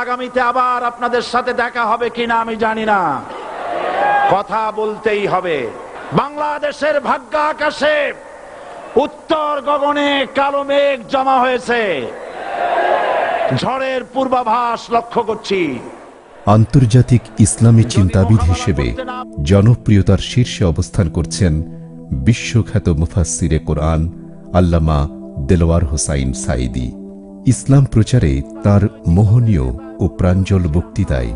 আগামীতে আবার আপনাদের সাথে দেখা হবে কিনা আমি জানি না, কথা বলতেই হবে। বাংলাদেশের ভাগ্য আকাশে উত্তর গগনে কালো মেঘ জমা হয়েছে, ঝড়ের পূর্বাভাস লক্ষ্য করছি। আন্তর্জাতিক ইসলামী চিন্তাবিদ হিসেবে জনপ্রিয়তার শীর্ষে অবস্থান করছেন বিশ্বখ্যাত মুফাসসিরে কোরআন আল্লামা দেলোয়ার হোসাইন সাঈদী। ইসলাম প্রচারে তার মোহনীয় ও প্রাঞ্জল বক্তৃতায়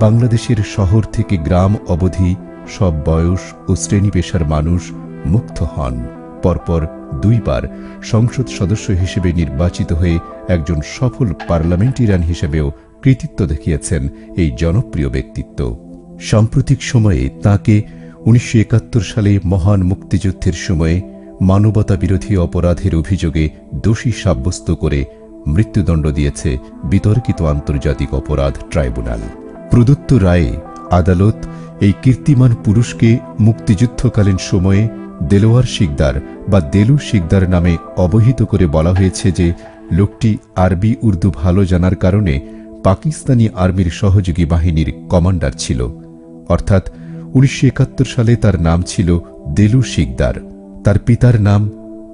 বাংলাদেশের শহর থেকে গ্রাম অবধি সব বয়স ও শ্রেণী পেশার মানুষ মুগ্ধ হন। পরপর দুইবার সংসদ সদস্য হিসেবে নির্বাচিত হয়ে একজন সফল পার্লামেন্টেরিয়ান হিসেবেও কৃতিত্ব দেখিয়েছেন এই জনপ্রিয় ব্যক্তিত্ব। সাম্প্রতিক সময়ে তাঁকে 1971 সালে মহান মুক্তিযুদ্ধের সময়ে মানবতা বিরোধী অপরাধের অভিযোগে দোষী সাব্যস্ত করে মৃত্যুদণ্ড দিয়েছে বিতর্কিত আন্তর্জাতিক অপরাধ ট্রাইব্যুনাল। প্রদত্ত রায়ে আদালত এই কীর্তিমান পুরুষকে মুক্তিযুদ্ধকালীন সময়ে দেলোয়ার শিকদার বা দেলু শিকদার নামে অবহিত করে বলা হয়েছে যে লোকটি আরবি উর্দু ভালো জানার কারণে পাকিস্তানি আর্মির সহযোগী বাহিনীর কমান্ডার ছিল। অর্থাৎ 1971 সালে তার নাম ছিল দেলু শিকদার, তার পিতার নাম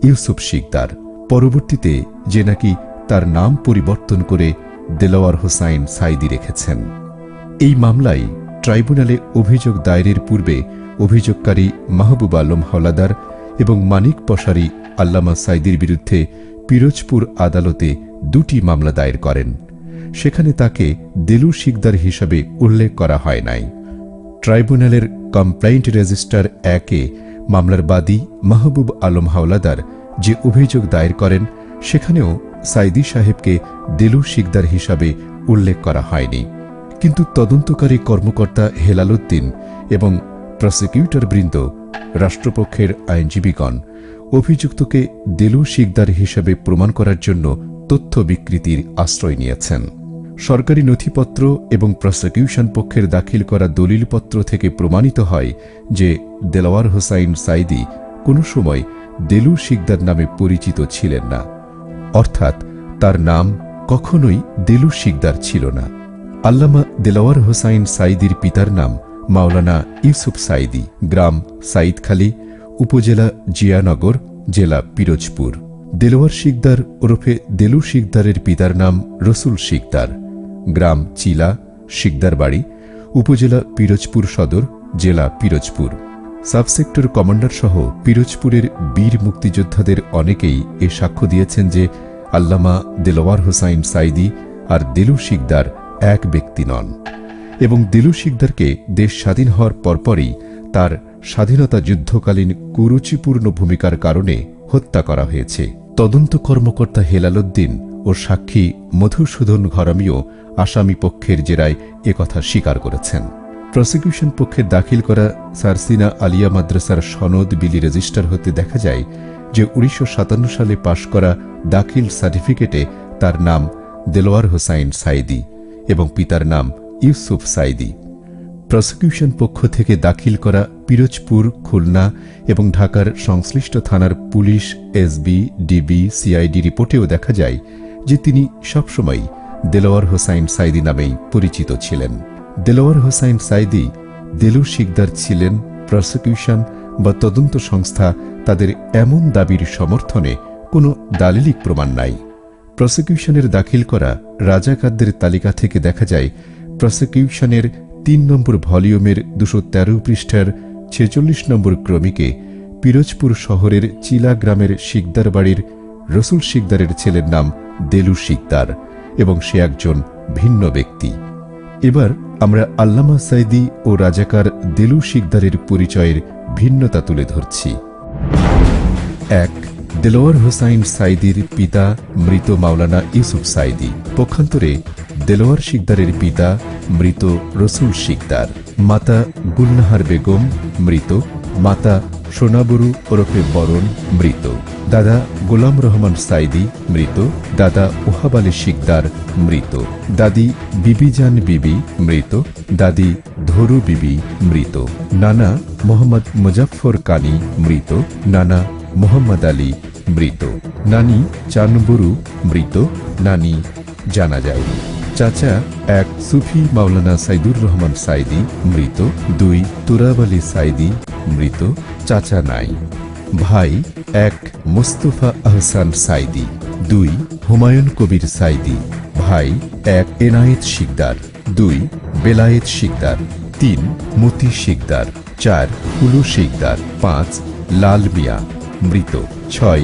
ইউসুফ শিকদার। পরবর্তীতে যে নাকি তার নাম পরিবর্তন করে দেলোয়ার হোসাইন সাঈদী রেখেছেন। এই মামলায় ট্রাইব্যুনালে অভিযোগ দায়েরের পূর্বে অভিযোগকারী মাহবুব আলম হাওলাদার এবং মানিক পশারি আল্লামা সাঈদীর বিরুদ্ধে পিরোজপুর আদালতে দুটি মামলা দায়ের করেন। সেখানে তাকে দেলু শিকদার হিসাবে উল্লেখ করা হয় নাই। ট্রাইব্যুনালের কমপ্লেইন্ট রেজিস্টার 1-এ মামলার বাদী মাহবুব আলম হাওলাদার যে অভিযোগ দায়ের করেন সেখানেও সাঈদী সাহেবকে দেলু শিকদার হিসাবে উল্লেখ করা হয়নি। কিন্তু তদন্তকারী কর্মকর্তা হেলাল উদ্দিন এবং প্রসিকিউটর বৃন্দ, রাষ্ট্রপক্ষের আইনজীবীগণ অভিযুক্তকে দেলু শিকদার হিসাবে প্রমাণ করার জন্য তথ্য বিকৃতির আশ্রয় নিয়েছেন। সরকারি নথিপত্র এবং প্রসিকিউশন পক্ষের দাখিল করা দলিলপত্র থেকে প্রমাণিত হয় যে দেলোয়ার হোসাইন সাঈদী কোনো সময় দেলু শিকদার নামে পরিচিত ছিলেন না, অর্থাৎ তার নাম কখনোই দেলু শিকদার ছিল না। আল্লামা দেলোয়ার হোসাইন সাঈদীর পিতার নাম মাওলানা ইউসুফ সাঈদী, গ্রাম সাঈদখালী, উপজেলা জিয়ানগর, জেলা পিরোজপুর। দেলোয়ার শিকদার ওরফে দেলু শিকদারের পিতার নাম রসুল শিকদার, গ্রাম চিলা, শিকদার বাড়ি, উপজেলা পিরোজপুর সদর, জেলা পিরোজপুর। সাবসেক্টর কমান্ডার সহ পিরোজপুরের বীর মুক্তিযোদ্ধাদের অনেকেই এ সাক্ষ্য দিয়েছেন যে আল্লামা দেলোয়ার হোসাইন সাঈদী আর দেলু শিকদার এক ব্যক্তি নন এবং দেলু শিকদারকে দেশ স্বাধীন হওয়ার পরপরই তার স্বাধীনতা যুদ্ধকালীন কুরুচিপূর্ণ ভূমিকার কারণে হত্যা করা হয়েছে। তদন্ত কর্মকর্তা হেলাল উদ্দিন ও সাক্ষী মধুসূদন ঘরামিও আসামি পক্ষের জেরায় একথা স্বীকার করেছেন। প্রসিকিউশন পক্ষের দাখিল করা সারসিনা আলিয়া মাদ্রাসার সনদ বিলি রেজিস্টার হতে দেখা যায় যে 1957 সালে পাশ করা দাখিল সার্টিফিকেটে তার নাম দেলোয়ার হোসাইন সাঈদী এবং পিতার নাম ইউসুফ সাঈদী। প্রসিকিউশন পক্ষ থেকে দাখিল করা পিরোজপুর, খুলনা এবং ঢাকার সংশ্লিষ্ট থানার পুলিশ, এসবি, ডিবি, সিআইডি রিপোর্টেও দেখা যায় যে তিনি সবসময় দেলোয়ার হোসাইন সাঈদী নামেই পরিচিত ছিলেন। দেলোয়ার হোসাইন সাঈদী দেলু শিকদার ছিলেন প্রসিকিউশন বা তদন্ত সংস্থা তাদের এমন দাবির সমর্থনে কোনো দালিলিক প্রমাণ নাই। প্রসিকিউশনের দাখিল করা রাজাকারদের তালিকা থেকে দেখা যায় প্রসিকিউশনের 3 নম্বর ভলিউমের 213 পৃষ্ঠার 46 নম্বর ক্রমিকে পিরোজপুর শহরের চিলা গ্রামের শিকদার বাড়ির রসুল শিকদারের ছেলের নাম দেলু শিকদার এবং সে একজন ভিন্ন ব্যক্তি। এবার আমরা আল্লামা সাঈদী ও রাজাকার দেলু শিকদারের পরিচয়ের ভিন্নতা তুলে ধরছি। 1. দেলোয়ার হোসাইন সাঈদীর পিতা মৃত মাওলানা ইউসুফ সাঈদী, পক্ষান্তরে দেলোয়ার শিকদারের পিতা মৃত রসুল শিকদার। মাতা গুলনাহার বেগম মৃত, মাতা সোনাবরু ওরফে বরণ মৃত, দাদা গোলাম রহমান সাঈদী মৃত, দাদা ওহাব আলী শিকদার মৃত, দাদি বিবিজান বিবি মৃত, দাদি ধরু বিবি মৃত, নানা মোহাম্মদ মুজাফফর কানি মৃত, নানা মোহাম্মদ আলী মৃত, নানি চানবরু মৃত, নানি জানা যায়নি। চাচা 1 সুফি মাওলানা সাইদুর রহমান সাইদি মৃত, 2 তুরাব আলী সাইদি মৃত, চাচা নাই। ভাই 1 মোস্তফা আহসান সাইদি, 2 হুমায়ুন কবির সাইদি, ভাই 1 এনায়েত শিকদার, 2 বেলায়েত শিকদার, 3 মতি শিকদার, 4 হুলু শিকদার, 5 লাল মিয়া মৃত, 6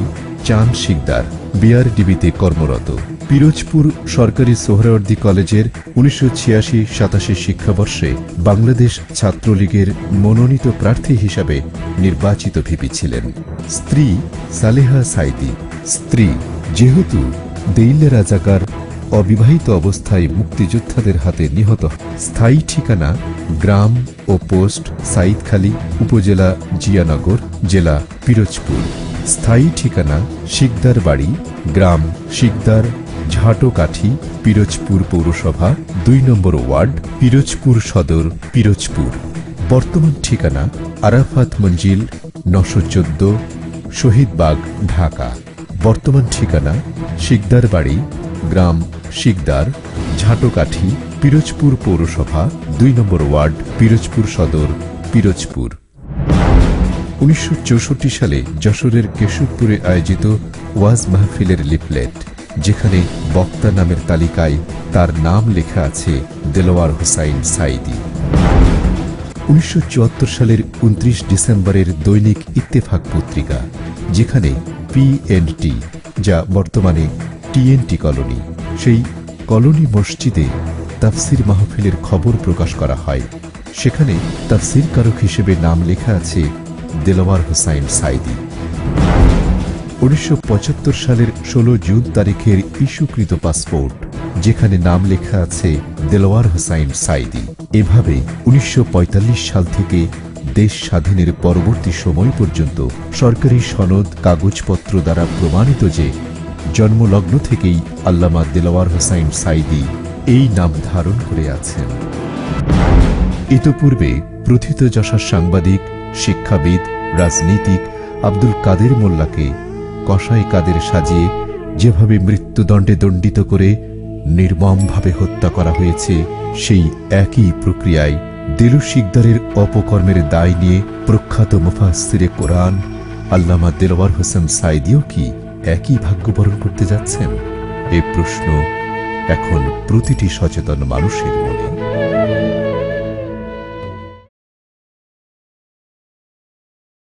চাঁদ শিকদার বিআরডিবিতে কর্মরত। পিরোজপুর সরকারি সোহরাওয়ার্দী কলেজের 1986-87 শিক্ষাবর্ষে বাংলাদেশ ছাত্রলীগের মনোনীত প্রার্থী হিসাবে নির্বাচিত ভিপি ছিলেন। স্ত্রী সালেহা সাইদি। স্ত্রী যেহেতু দেইলে রাজাকার অবিবাহিত অবস্থায় মুক্তিযোদ্ধাদের হাতে নিহত। স্থায়ী ঠিকানা গ্রাম ও পোস্ট সাইদখালী, উপজেলা জিয়ানগর, জেলা পিরোজপুর। স্থায়ী ঠিকানা শিকদার বাড়ি, গ্রাম শিকদার, ঝাটকাঠি, পিরোজপুর পৌরসভা, 2 নম্বর ওয়ার্ড, পিরোজপুর সদর, পিরোজপুর। বর্তমান ঠিকানা আরাফাত মঞ্জিল 914, শহীদবাগ, ঢাকা। বর্তমান ঠিকানা শিকদার বাড়ি, গ্রাম শিকদার, ঝাটকাঠি, পিরোজপুর পৌরসভা, 2 নম্বর ওয়ার্ড, পিরোজপুর সদর, পিরোজপুর। 1964 সালে যশোরের কেশবপুরে আয়োজিত ওয়াজ মাহফিলের লিফলেট, যেখানে বক্তা নামের তালিকায় তার নাম লেখা আছে দেলোয়ার হোসাইন সাইদি। 1974 সালের 29 ডিসেম্বরের দৈনিক ইত্তেফাক পত্রিকা, যেখানে পিএনটি, যা বর্তমানে টিএনটি কলোনি, সেই কলোনি মসজিদে তাফসির মাহফিলের খবর প্রকাশ করা হয়। সেখানে তাফসির কারক হিসেবে নাম লেখা আছে দেলোয়ার হোসাইন সাইদি। 1975 সালের 16 জুন তারিখের ইস্যুকৃত পাসপোর্ট, যেখানে নাম লেখা আছে দেলোয়ার হোসাইন সাইদি। এভাবে 1945 সাল থেকে দেশ স্বাধীনের পরবর্তী সময় পর্যন্ত সরকারি সনদ কাগজপত্র দ্বারা প্রমাণিত যে জন্মলগ্ন থেকেই আল্লামা দেলোয়ার হোসাইন সাইদি এই নাম ধারণ করে আছেন। ইতোপূর্বে প্রথিতযশা সাংবাদিক, শিক্ষাবিদ, রাজনীতিক আব্দুল কাদের মোল্লাকে কসাই কাদের সাজিয়ে যেভাবে মৃত্যুদণ্ডে দণ্ডিত করে নির্মমভাবে হত্যা করা হয়েছে, সেই একই প্রক্রিয়ায় দেলু শিকদারের অপকর্মের দায় নিয়ে প্রখ্যাত মুফাসসিরে কোরআন আল্লামা দেলোয়ার হোসেন সাইদিও কি একই ভাগ্য বরণ করতে যাচ্ছেন? এ প্রশ্ন এখন প্রতিটি সচেতন মানুষের।